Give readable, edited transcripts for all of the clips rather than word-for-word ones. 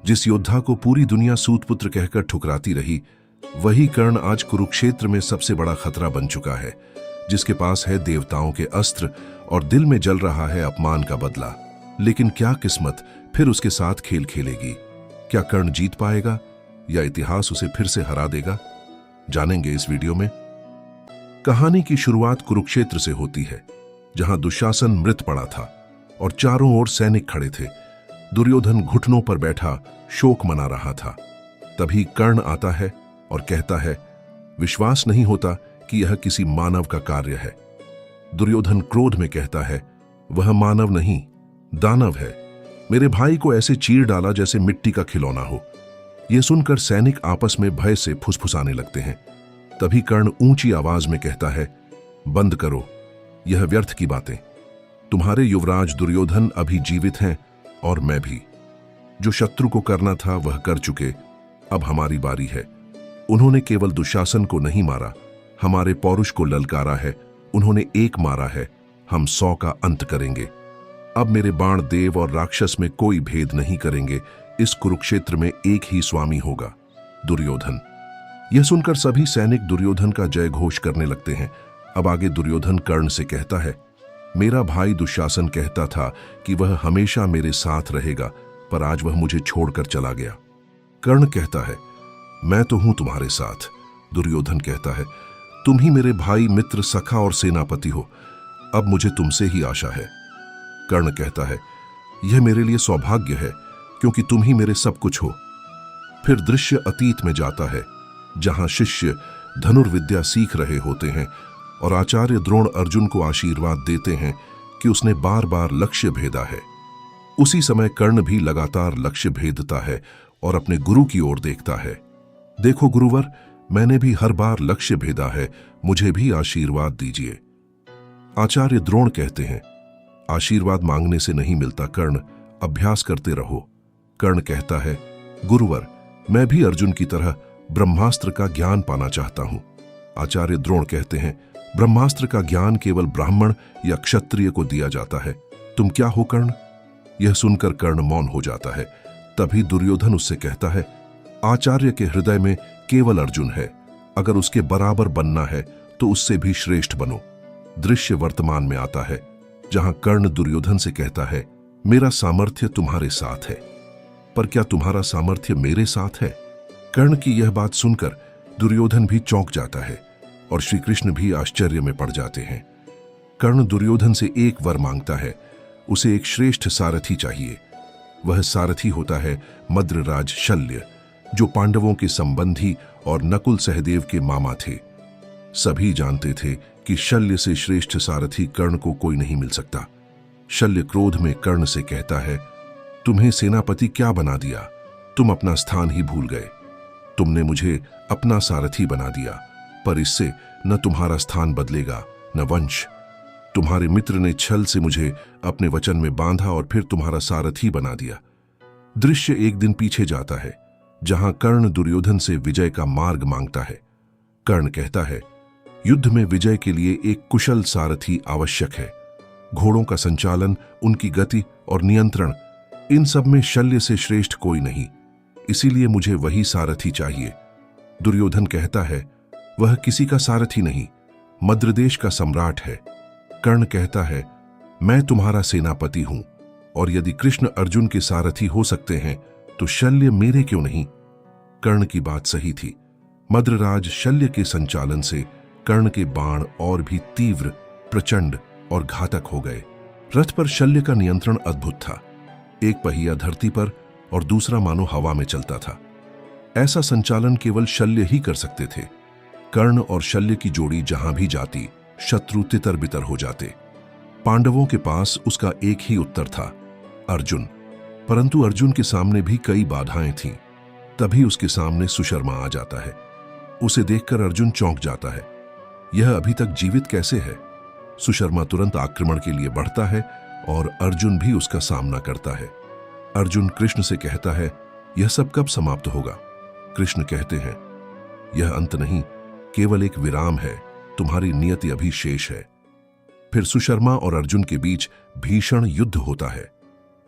जिस योद्धा को पूरी दुनिया सूतपुत्र कहकर ठुकराती रही, वही कर्ण आज कुरुक्षेत्र में सबसे बड़ा खतरा बन चुका है, जिसके पास है देवताओं के अस्त्र और दिल में जल रहा है अपमान का बदला। लेकिन क्या किस्मत फिर उसके साथ खेल खेलेगी? क्या कर्ण जीत पाएगा या इतिहास उसे फिर से हरा देगा? जानेंगे इस वीडियो में। कहानी की शुरुआत कुरुक्षेत्र से होती है, जहां दुशासन मृत पड़ा था और चारों ओर सैनिक खड़े थे। दुर्योधन घुटनों पर बैठा शोक मना रहा था। तभी कर्ण आता है और कहता है, विश्वास नहीं होता कि यह किसी मानव का कार्य है। दुर्योधन क्रोध में कहता है, वह मानव नहीं, दानव है। मेरे भाई को ऐसे चीर डाला जैसे मिट्टी का खिलौना हो। यह सुनकर सैनिक आपस में भय से फुसफुसाने लगते हैं। तभी कर्ण ऊंची आवाज में कहता है, बंद करो, यह व्यर्थ की बातें। तुम्हारे युवराज दुर्योधन अभी जीवित हैं और मैं भी। जो शत्रु को करना था वह कर चुके, अब हमारी बारी है। उन्होंने केवल दुशासन को नहीं मारा, हमारे पौरुष को ललकारा है। उन्होंने एक मारा है, हम 100 का अंत करेंगे। अब मेरे बाण देव और राक्षस में कोई भेद नहीं करेंगे। इस कुरुक्षेत्र में एक ही स्वामी होगा, दुर्योधन। यह सुनकर सभी सैनिक दुर्योधन का जय घोष करने लगते हैं। अब आगे दुर्योधन कर्ण से कहता है, मेरा भाई दुशासन कहता था कि वह हमेशा मेरे साथ रहेगा, पर आज वह मुझे छोड़कर चला गया। कर्ण कहता है, मैं तो हूं तुम्हारे साथ। दुर्योधन कहता है, तुम ही मेरे भाई, मित्र, सखा और सेनापति हो। अब मुझे तुमसे ही आशा है। कर्ण कहता है, यह मेरे लिए सौभाग्य है, क्योंकि तुम ही मेरे सब कुछ हो। फिर दृश्य अतीत में जाता है, जहां शिष्य धनुर्विद्या सीख रहे होते हैं और आचार्य द्रोण अर्जुन को आशीर्वाद देते हैं कि उसने बार बार लक्ष्य भेदा है। उसी समय कर्ण भी लगातार लक्ष्य भेदता है और अपने गुरु की ओर देखता है। देखो गुरुवर, मैंने भी हर बार लक्ष्य भेदा है, मुझे भी आशीर्वाद दीजिए। आचार्य द्रोण कहते हैं, आशीर्वाद मांगने से नहीं मिलता कर्ण, अभ्यास करते रहो। कर्ण कहता है, गुरुवर, मैं भी अर्जुन की तरह ब्रह्मास्त्र का ज्ञान पाना चाहता हूं। आचार्य द्रोण कहते हैं, ब्रह्मास्त्र का ज्ञान केवल ब्राह्मण या क्षत्रिय को दिया जाता है। तुम क्या हो कर्ण? यह सुनकर कर्ण मौन हो जाता है। तभी दुर्योधन उससे कहता है, आचार्य के हृदय में केवल अर्जुन है। अगर उसके बराबर बनना है तो उससे भी श्रेष्ठ बनो। दृश्य वर्तमान में आता है, जहां कर्ण दुर्योधन से कहता है, मेरा सामर्थ्य तुम्हारे साथ है, पर क्या तुम्हारा सामर्थ्य मेरे साथ है? कर्ण की यह बात सुनकर दुर्योधन भी चौंक जाता है और श्री कृष्ण भी आश्चर्य में पड़ जाते हैं। कर्ण दुर्योधन से एक वर मांगता है, उसे एक श्रेष्ठ सारथी चाहिए। वह सारथी होता है मद्रराज शल्य, जो पांडवों के संबंधी और नकुल सहदेव के मामा थे। सभी जानते थे कि शल्य से श्रेष्ठ सारथी कर्ण को कोई नहीं मिल सकता। शल्य क्रोध में कर्ण से कहता है, तुम्हें सेनापति क्या बना दिया? तुम अपना स्थान ही भूल गए। तुमने मुझे अपना सारथी बना दिया, पर इससे न तुम्हारा स्थान बदलेगा न वंश। तुम्हारे मित्र ने छल से मुझे अपने वचन में बांधा और फिर तुम्हारा सारथी बना दिया। दृश्य एक दिन पीछे जाता है, जहां कर्ण दुर्योधन से विजय का मार्ग मांगता है। कर्ण कहता है, युद्ध में विजय के लिए एक कुशल सारथी आवश्यक है। घोड़ों का संचालन, उनकी गति और नियंत्रण, इन सब में शल्य से श्रेष्ठ कोई नहीं, इसीलिए मुझे वही सारथी चाहिए। दुर्योधन कहता है, वह किसी का सारथी नहीं, मद्रदेश का सम्राट है। कर्ण कहता है, मैं तुम्हारा सेनापति हूं, और यदि कृष्ण अर्जुन के सारथी हो सकते हैं तो शल्य मेरे क्यों नहीं? कर्ण की बात सही थी। मद्रराज शल्य के संचालन से कर्ण के बाण और भी तीव्र, प्रचंड और घातक हो गए। रथ पर शल्य का नियंत्रण अद्भुत था। एक पहिया धरती पर और दूसरा मानो हवा में चलता था। ऐसा संचालन केवल शल्य ही कर सकते थे। कर्ण और शल्य की जोड़ी जहां भी जाती, शत्रु तितर बितर हो जाते। पांडवों के पास उसका एक ही उत्तर था, अर्जुन। परंतु अर्जुन के सामने भी कई बाधाएं थीं। तभी उसके सामने सुशर्मा आ जाता है। उसे देखकर अर्जुन चौंक जाता है, यह अभी तक जीवित कैसे है? सुशर्मा तुरंत आक्रमण के लिए बढ़ता है और अर्जुन भी उसका सामना करता है। अर्जुन कृष्ण से कहता है, यह सब कब समाप्त होगा? कृष्ण कहते हैं, यह अंत नहीं, केवल एक विराम है, तुम्हारी नियति अभी शेष है। फिर सुशर्मा और अर्जुन के बीच भीषण युद्ध होता है।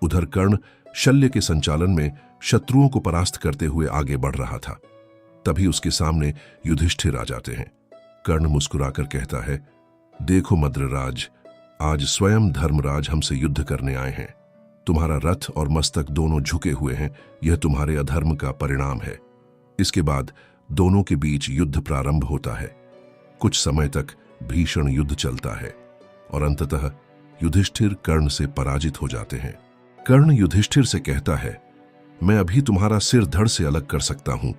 उधर कर्ण शल्य के संचालन में शत्रुओं को परास्त करते हुए आगे बढ़ रहा था। तभी उसके सामने युधिष्ठिर आ जाते हैं। कर्ण मुस्कुराकर कहता है, देखो मद्रराज, आज स्वयं धर्मराज हमसे युद्ध करने आए हैं। तुम्हारा रथ और मस्तक दोनों झुके हुए हैं, यह तुम्हारे अधर्म का परिणाम है। इसके बाद दोनों के बीच युद्ध प्रारंभ होता है। कुछ समय तक भीषण युद्ध चलता है और अंततः युधिष्ठिर कर्ण से पराजित हो जाते हैं। कर्ण युधिष्ठिर से कहता है, मैं अभी तुम्हारा सिर धड़ से अलग कर सकता हूं,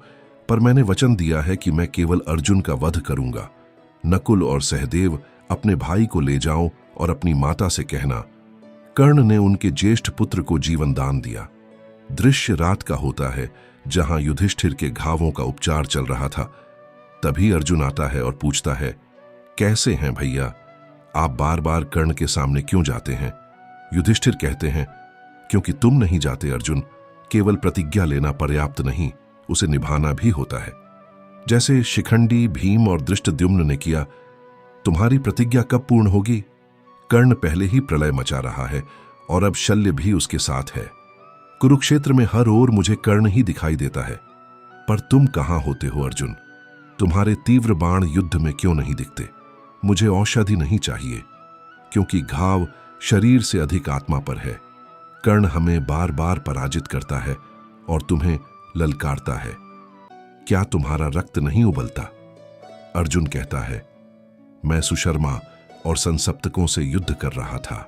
पर मैंने वचन दिया है कि मैं केवल अर्जुन का वध करूंगा। नकुल और सहदेव अपने भाई को ले जाओ और अपनी माता से कहना। कर्ण ने उनके ज्येष्ठ पुत्र को जीवन दान दिया। दृश्य रात का होता है, जहां युधिष्ठिर के घावों का उपचार चल रहा था। तभी अर्जुन आता है और पूछता है, कैसे हैं भैया, आप बार बार कर्ण के सामने क्यों जाते हैं? युधिष्ठिर कहते हैं, क्योंकि तुम नहीं जाते अर्जुन, केवल प्रतिज्ञा लेना पर्याप्त नहीं, उसे निभाना भी होता है। जैसे शिखंडी, भीम और धृष्टद्युम्न ने किया। तुम्हारी प्रतिज्ञा कब पूर्ण होगी? कर्ण पहले ही प्रलय मचा रहा है और अब शल्य भी उसके साथ है। कुरुक्षेत्र में हर ओर मुझे कर्ण ही दिखाई देता है, पर तुम कहां होते हो अर्जुन? तुम्हारे तीव्र बाण युद्ध में क्यों नहीं दिखते? मुझे औषधि नहीं चाहिए, क्योंकि घाव शरीर से अधिक आत्मा पर है। कर्ण हमें बार बार पराजित करता है और तुम्हें ललकारता है। क्या तुम्हारा रक्त नहीं उबलता? अर्जुन कहता है, मैं सुशर्मा और संसप्तकों से युद्ध कर रहा था।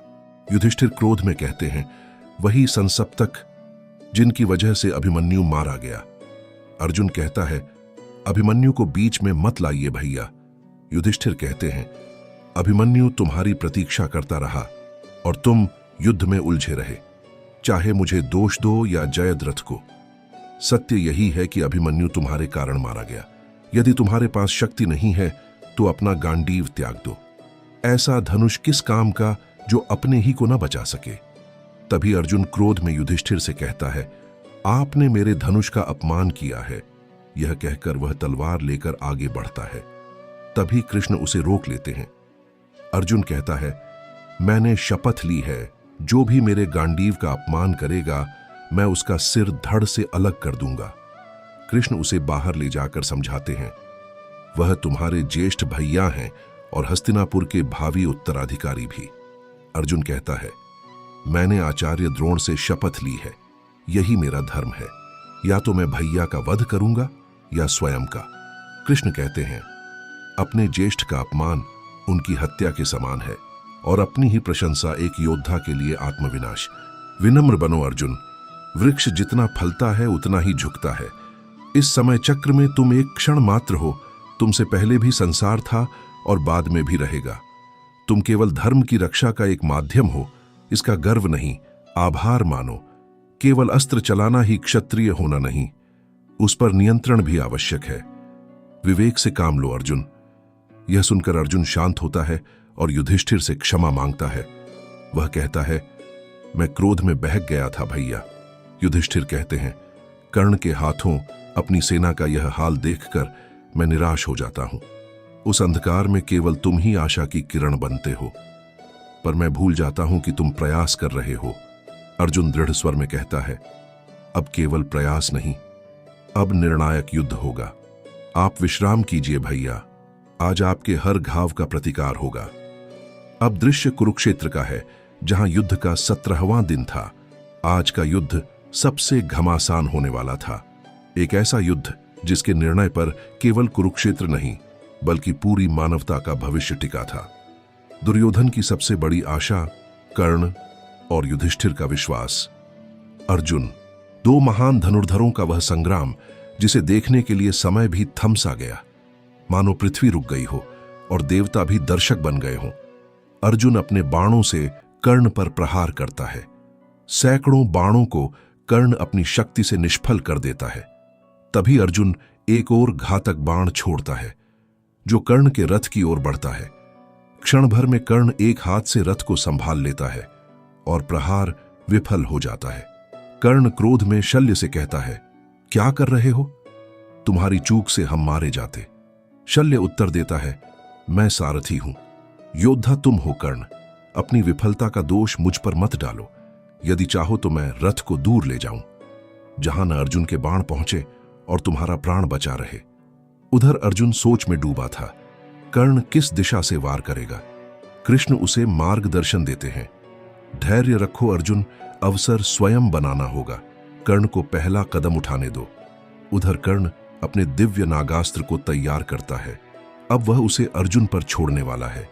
युधिष्ठिर क्रोध में कहते हैं, वही संसप्तक जिनकी वजह से अभिमन्यु मारा गया। अर्जुन कहता है, अभिमन्यु को बीच में मत लाइए भैया। युधिष्ठिर कहते हैं, अभिमन्यु तुम्हारी प्रतीक्षा करता रहा और तुम युद्ध में उलझे रहे, चाहे मुझे दोष दो या जयद्रथ को। सत्य यही है कि अभिमन्यु तुम्हारे कारण मारा गया। यदि तुम्हारे पास शक्ति नहीं है तो अपना गांडीव त्याग दो। ऐसा धनुष किस काम का जो अपने ही को न बचा सके? तभी अर्जुन क्रोध में युधिष्ठिर से कहता है, आपने मेरे धनुष का अपमान किया है। यह कहकर वह तलवार लेकर आगे बढ़ता है। तभी कृष्ण उसे रोक लेते हैं। अर्जुन कहता है, मैंने शपथ ली है, जो भी मेरे गांडीव का अपमान करेगा मैं उसका सिर धड़ से अलग कर दूंगा। कृष्ण उसे बाहर ले जाकर समझाते हैं, वह तुम्हारे ज्येष्ठ भैया हैं और हस्तिनापुर के भावी उत्तराधिकारी भी। अर्जुन कहता है, मैंने आचार्य द्रोण से शपथ ली है, यही मेरा धर्म है। या तो मैं भैया का वध करूंगा या स्वयं का। कृष्ण कहते हैं, अपने ज्येष्ठ का अपमान उनकी हत्या के समान है और अपनी ही प्रशंसा एक योद्धा के लिए आत्मविनाश। विनम्र बनो अर्जुन, वृक्ष जितना फलता है उतना ही झुकता है। इस समय चक्र में तुम एक क्षण मात्र हो। तुमसे पहले भी संसार था और बाद में भी रहेगा। तुम केवल धर्म की रक्षा का एक माध्यम हो, इसका गर्व नहीं, आभार मानो। केवल अस्त्र चलाना ही क्षत्रिय होना नहीं, उस पर नियंत्रण भी आवश्यक है। विवेक से काम लो अर्जुन। यह सुनकर अर्जुन शांत होता है और युधिष्ठिर से क्षमा मांगता है। वह कहता है, मैं क्रोध में बहक गया था भैया। युधिष्ठिर कहते हैं, कर्ण के हाथों अपनी सेना का यह हाल देखकर मैं निराश हो जाता हूं। उस अंधकार में केवल तुम ही आशा की किरण बनते हो, पर मैं भूल जाता हूं कि तुम प्रयास कर रहे हो। अर्जुन दृढ़ स्वर में कहता है, अब केवल प्रयास नहीं, अब निर्णायक युद्ध होगा। आप विश्राम कीजिए भैया, आज आपके हर घाव का प्रतिकार होगा। अब दृश्य कुरुक्षेत्र का है, जहां युद्ध का 17वां दिन था। आज का युद्ध सबसे घमासान होने वाला था। एक ऐसा युद्ध जिसके निर्णय पर केवल कुरुक्षेत्र नहीं बल्कि पूरी मानवता का भविष्य टिका था। दुर्योधन की सबसे बड़ी आशा, कर्ण और युधिष्ठिर का विश्वास। अर्जुन, दो महान धनुर्धरों का वह संग्राम जिसे देखने के लिए समय भी थम सा गया, मानो पृथ्वी रुक गई हो और देवता भी दर्शक बन गए हों। अर्जुन अपने बाणों से कर्ण पर प्रहार करता है। सैकड़ों बाणों को कर्ण अपनी शक्ति से निष्फल कर देता है। तभी अर्जुन एक और घातक बाण छोड़ता है जो कर्ण के रथ की ओर बढ़ता है। क्षण भर में कर्ण एक हाथ से रथ को संभाल लेता है और प्रहार विफल हो जाता है। कर्ण क्रोध में शल्य से कहता है, क्या कर रहे हो? तुम्हारी चूक से हम मारे जाते। शल्य उत्तर देता है, मैं सारथी हूं, योद्धा तुम हो कर्ण। अपनी विफलता का दोष मुझ पर मत डालो। यदि चाहो तो मैं रथ को दूर ले जाऊं। जहां न अर्जुन के बाण पहुंचे और तुम्हारा प्राण बचा रहे। उधर अर्जुन सोच में डूबा था, कर्ण किस दिशा से वार करेगा। कृष्ण उसे मार्गदर्शन देते हैं। धैर्य रखो अर्जुन, अवसर स्वयं बनाना होगा। कर्ण को पहला कदम उठाने दो। उधर कर्ण अपने दिव्य नागास्त्र को तैयार करता है। अब वह उसे अर्जुन पर छोड़ने वाला है।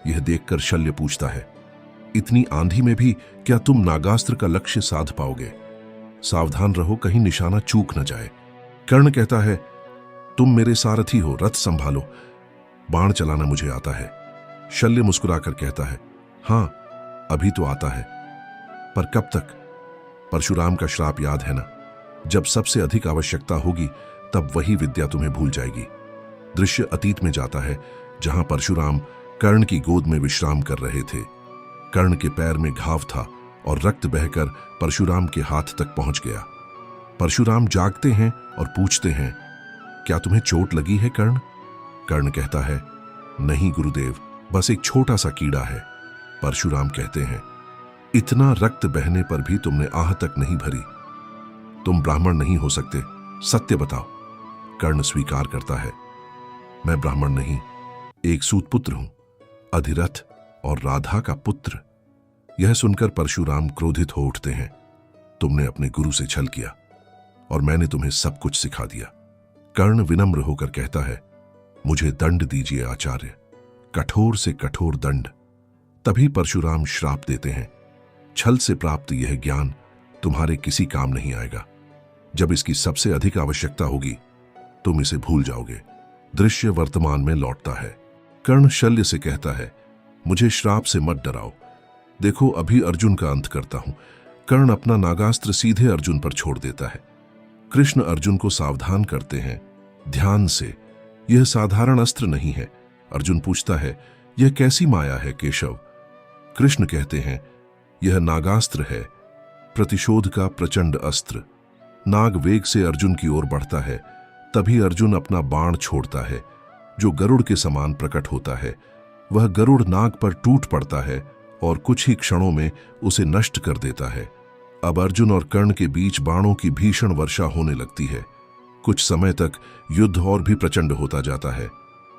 यह देखकर शल्य पूछता है, इतनी आंधी में भी क्या तुम नागास्त्र का लक्ष्य साध पाओगे? सावधान रहो, कहीं निशाना चूक न जाए। कर्ण कहता है, तुम मेरे सारथी हो, रथ संभालो, बाण चलाना मुझे आता है। शल्य मुस्कुराकर कहता है, हां अभी तो आता है, पर कब तक? परशुराम का श्राप याद है ना, जब सबसे अधिक आवश्यकता होगी तब वही विद्या तुम्हें भूल जाएगी। दृश्य अतीत में जाता है, जहां परशुराम कर्ण की गोद में विश्राम कर रहे थे। कर्ण के पैर में घाव था और रक्त बहकर परशुराम के हाथ तक पहुंच गया। परशुराम जागते हैं और पूछते हैं, क्या तुम्हें चोट लगी है कर्ण? कर्ण कहता है, नहीं गुरुदेव, बस एक छोटा सा कीड़ा है। परशुराम कहते हैं, इतना रक्त बहने पर भी तुमने आह तक नहीं भरी। तुम ब्राह्मण नहीं हो सकते, सत्य बताओ। कर्ण स्वीकार करता है, मैं ब्राह्मण नहीं, एक सूतपुत्र हूं, अधिरथ और राधा का पुत्र। यह सुनकर परशुराम क्रोधित हो उठते हैं, तुमने अपने गुरु से छल किया और मैंने तुम्हें सब कुछ सिखा दिया। कर्ण विनम्र होकर कहता है, मुझे दंड दीजिए आचार्य, कठोर से कठोर दंड। तभी परशुराम श्राप देते हैं, छल से प्राप्त यह ज्ञान तुम्हारे किसी काम नहीं आएगा। जब इसकी सबसे अधिक आवश्यकता होगी तुम इसे भूल जाओगे। दृश्य वर्तमान में लौटता है। कर्ण शल्य से कहता है, मुझे श्राप से मत डराओ, देखो अभी अर्जुन का अंत करता हूं। कर्ण अपना नागास्त्र सीधे अर्जुन पर छोड़ देता है। कृष्ण अर्जुन को सावधान करते हैं, ध्यान से, यह साधारण अस्त्र नहीं है। अर्जुन पूछता है, यह कैसी माया है केशव? कृष्ण कहते हैं, यह नागास्त्र है, प्रतिशोध का प्रचंड अस्त्र। नाग वेग से अर्जुन की ओर बढ़ता है। तभी अर्जुन अपना बाण छोड़ता है, जो गरुड़ के समान प्रकट होता है। वह गरुड़ नाग पर टूट पड़ता है और कुछ ही क्षणों में उसे नष्ट कर देता है। अब अर्जुन और कर्ण के बीच बाणों की भीषण वर्षा होने लगती है। कुछ समय तक युद्ध और भी प्रचंड होता जाता है।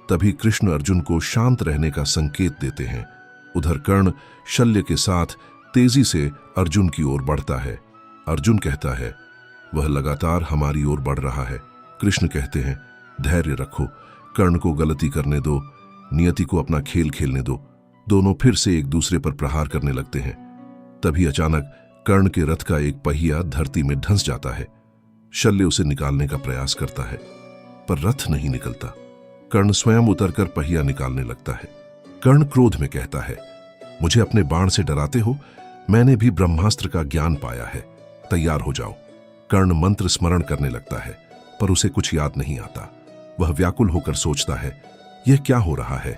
तभी कृष्ण अर्जुन को शांत रहने का संकेत देते हैं। उधर कर्ण शल्य के साथ तेजी से अर्जुन की ओर बढ़ता है। अर्जुन कहता है, वह लगातार हमारी ओर बढ़ रहा है। कृष्ण कहते हैं, धैर्य रखो, कर्ण को गलती करने दो, नियति को अपना खेल खेलने दो। दोनों फिर से एक दूसरे पर प्रहार करने लगते हैं। तभी अचानक कर्ण के रथ का एक पहिया धरती में धंस जाता है। शल्य उसे निकालने का प्रयास करता है, पर रथ नहीं निकलता। कर्ण स्वयं उतरकर पहिया निकालने लगता है। कर्ण क्रोध में कहता है, मुझे अपने बाण से डराते हो? मैंने भी ब्रह्मास्त्र का ज्ञान पाया है, तैयार हो जाओ। कर्ण मंत्र स्मरण करने लगता है, पर उसे कुछ याद नहीं आता। वह व्याकुल होकर सोचता है, यह क्या हो रहा है?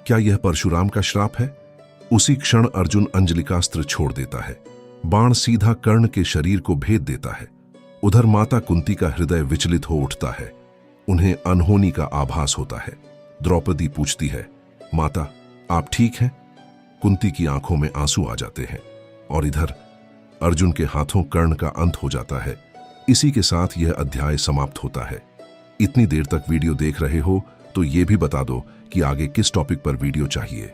क्या यह परशुराम का श्राप है? उसी क्षण अर्जुन अंजलिकास्त्र छोड़ देता है। बाण सीधा कर्ण के शरीर को भेद देता है। उधर माता कुंती का हृदय विचलित हो उठता है। उन्हें अनहोनी का आभास होता है। द्रौपदी पूछती है, माता आप ठीक हैं? कुंती की आंखों में आंसू आ जाते हैं। और इधर अर्जुन के हाथों कर्ण का अंत हो जाता है। इसी के साथ यह अध्याय समाप्त होता है। इतनी देर तक वीडियो देख रहे हो तो ये भी बता दो कि आगे किस टॉपिक पर वीडियो चाहिए।